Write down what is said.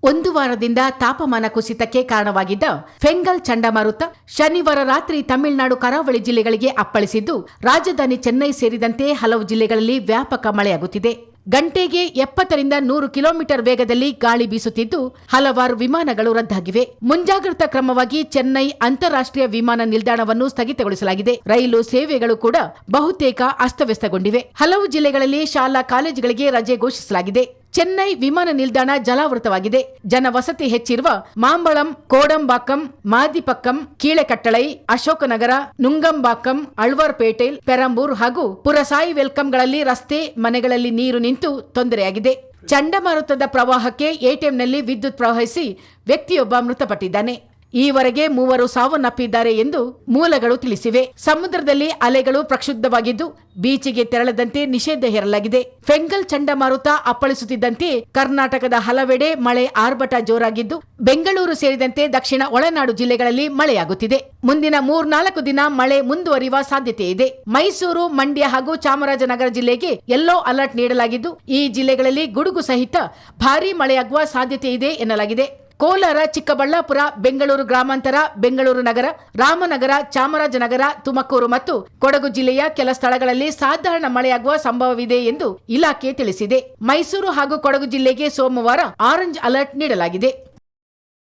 ಒಂದು ವಾರದಿಂದ ತಾಪಮಾನ ಕುಸಿತಕ್ಕೆ ಕಾರಣವಾಗಿದ್ದ ಫೆಂಗಲ್ ಚಂಡಮಾರುತ ಶನಿವಾರ ರಾತ್ರಿ ತಮಿಳುನಾಡು ಕರಾವಳಿ ಜಿಲ್ಲೆಗಳಿಗೆ ಅಪ್ಪಳಿಸಿದ್ದು, ರಾಜಧಾನಿ ಚೆನ್ನೈ ಸೇರಿದಂತೆ ಹಲವು ಜಿಲ್ಲೆಗಳಲ್ಲಿ ವ್ಯಾಪಕ ಮಳೆಯಾಗುತ್ತಿದೆ. ಗಂಟೆಗೆ 70ರಿಂದ 100 ಕಿಲೋಮೀಟರ್ ವೇಗದಲ್ಲಿ ಗಾಳಿ ಬೀಸುತ್ತಿದ್ದು, ಹಲವಾರು ವಿಮಾನಗಳು ರದ್ದಾಗಿವೆ. ಮುಂಜಾಗ್ರತಾ ಕ್ರಮವಾಗಿ ಚೆನ್ನೈ ಅಂತಾರಾಷ್ಟ್ರೀಯ ವಿಮಾನ ನಿಲ್ದಾಣವನ್ನು ಸ್ಥಗಿತಗೊಳಿಸಲಾಗಿದೆ. ರೈಲು ಸೇವೆಗಳು ಕೂಡ ಬಹುತೇಕ ಅಸ್ತವ್ಯಸ್ತಗೊಂಡಿವೆ. ಹಲವು ಜಿಲ್ಲೆಗಳಲ್ಲಿ ಶಾಲಾ ಕಾಲೇಜುಗಳಿಗೆ ರಜೆ ಘೋಷಿಸಲಾಗಿದೆ. ಚೆನ್ನೈ ವಿಮಾನ ನಿಲ್ದಾಣ ಜಲಾವೃತವಾಗಿದೆ. ಜನವಸತಿ ಹೆಚ್ಚಿರುವ ಮಾಂಬಳಂ, ಕೋಡಂಬಾಕ್ಕಂ, ಮಾದಿಪಕ್ಕಂ, ಕೀಳೆಕಟ್ಟಳೈ, ಅಶೋಕನಗರ, ನುಂಗಂಬಾಕ್ಕಂ, ಅಳ್ವಾರ್ಪೇಟೆ, ಪೆರಂಬೂರ್ ಹಾಗೂ ಪುರಸಾಯಿ ವೆಲ್ಕಂಗಳಲ್ಲಿ ರಸ್ತೆ, ಮನೆಗಳಲ್ಲಿ ನೀರು ನಿಂತು ತೊಂದರೆಯಾಗಿದೆ. ಚಂಡಮಾರುತದ ಪ್ರವಾಹಕ್ಕೆ ಎಟಿಎಂನಲ್ಲಿ ವಿದ್ಯುತ್ ಪ್ರವಹಿಸಿ ವ್ಯಕ್ತಿಯೊಬ್ಬ ಮೃತಪಟ್ಟಿದ್ದಾನೆ. ಈವರೆಗೆ 3 ಸಾವನ್ನಪ್ಪಿದ್ದಾರೆ ಎಂದು ಮೂಲಗಳು ತಿಳಿಸಿವೆ. ಸಮುದ್ರದಲ್ಲಿ ಅಲೆಗಳು ಪ್ರಕ್ಷುಬ್ಧವಾಗಿದ್ದು, ಬೀಚಿಗೆ ತೆರಳದಂತೆ ನಿಷೇಧ ಹೇರಲಾಗಿದೆ. ಫೆಂಗಲ್ ಚಂಡಮಾರುತ ಅಪ್ಪಳಿಸುತ್ತಿದ್ದಂತೆ ಕರ್ನಾಟಕದ ಹಲವೆಡೆ ಮಳೆ ಆರ್ಭಟ ಜೋರಾಗಿದ್ದು, ಬೆಂಗಳೂರು ಸೇರಿದಂತೆ ದಕ್ಷಿಣ ಒಳನಾಡು ಜಿಲ್ಲೆಗಳಲ್ಲಿ ಮಳೆಯಾಗುತ್ತಿದೆ. ಮುಂದಿನ 3-4 ದಿನ ಮಳೆ ಮುಂದುವರಿಯುವ ಸಾಧ್ಯತೆ ಇದೆ. ಮೈಸೂರು, ಮಂಡ್ಯ ಹಾಗೂ ಚಾಮರಾಜನಗರ ಜಿಲ್ಲೆಗೆ ಯೆಲ್ಲೋ ಅಲರ್ಟ್ ನೀಡಲಾಗಿದ್ದು, ಈ ಜಿಲ್ಲೆಗಳಲ್ಲಿ ಗುಡುಗು ಸಹಿತ ಭಾರೀ ಮಳೆಯಾಗುವ ಸಾಧ್ಯತೆ ಇದೆ ಎನ್ನಲಾಗಿದೆ. ಕೋಲಾರ, ಚಿಕ್ಕಬಳ್ಳಾಪುರ, ಬೆಂಗಳೂರು ಗ್ರಾಮಾಂತರ, ಬೆಂಗಳೂರು ನಗರ, ರಾಮನಗರ, ಚಾಮರಾಜನಗರ, ತುಮಕೂರು ಮತ್ತು ಕೊಡಗು ಜಿಲ್ಲೆಯ ಕೆಲ ಸ್ಥಳಗಳಲ್ಲಿ ಸಾಧಾರಣ ಮಳೆಯಾಗುವ ಸಂಭವವಿದೆ ಎಂದು ಇಲಾಖೆ ತಿಳಿಸಿದೆ. ಮೈಸೂರು ಹಾಗೂ ಕೊಡಗು ಜಿಲ್ಲೆಗೆ ಸೋಮವಾರ ಆರೆಂಜ್ ಅಲರ್ಟ್ ನೀಡಲಾಗಿದೆ.